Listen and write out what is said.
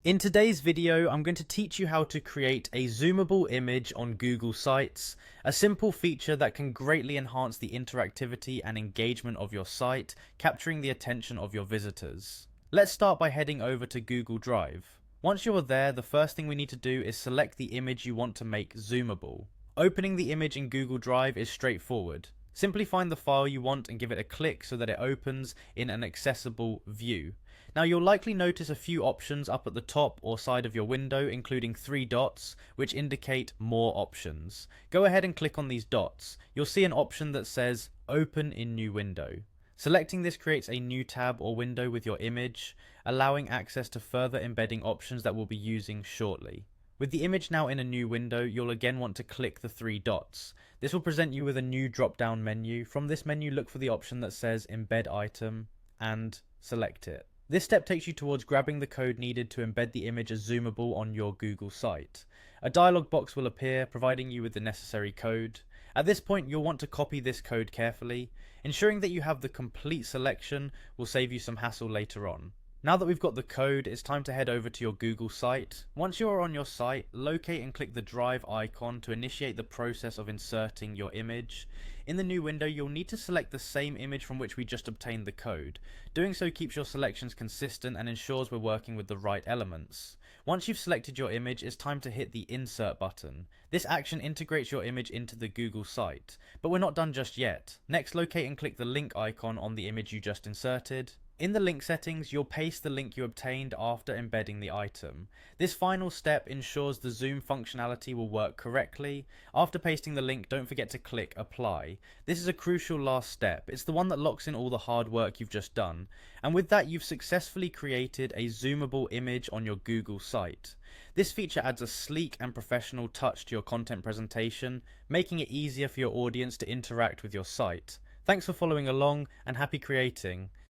In today's video, I'm going to teach you how to create a zoomable image on Google Sites, a simple feature that can greatly enhance the interactivity and engagement of your site, capturing the attention of your visitors. Let's start by heading over to Google Drive. Once you're there, the first thing we need to do is select the image you want to make zoomable. Opening the image in Google Drive is straightforward. Simply find the file you want and give it a click so that it opens in an accessible view. Now you'll likely notice a few options up at the top or side of your window, including 3 dots, which indicate more options. Go ahead and click on these dots. You'll see an option that says Open in New Window. Selecting this creates a new tab or window with your image, allowing access to further embedding options that we'll be using shortly. With the image now in a new window, you'll again want to click the 3 dots. This will present you with a new drop-down menu. From this menu, look for the option that says Embed Item and select it. This step takes you towards grabbing the code needed to embed the image as zoomable on your Google site. A dialog box will appear, providing you with the necessary code. At this point, you'll want to copy this code carefully. Ensuring that you have the complete selection will save you some hassle later on. Now that we've got the code, it's time to head over to your Google site. Once you are on your site, locate and click the Drive icon to initiate the process of inserting your image. In the new window, you'll need to select the same image from which we just obtained the code. Doing so keeps your selections consistent and ensures we're working with the right elements. Once you've selected your image, it's time to hit the Insert button. This action integrates your image into the Google site. But we're not done just yet. Next, locate and click the link icon on the image you just inserted. In the link settings, you'll paste the link you obtained after embedding the item. This final step ensures the zoom functionality will work correctly. After pasting the link, don't forget to click Apply. This is a crucial last step. It's the one that locks in all the hard work you've just done. And with that, you've successfully created a zoomable image on your Google site. This feature adds a sleek and professional touch to your content presentation, making it easier for your audience to interact with your site. Thanks for following along, and happy creating.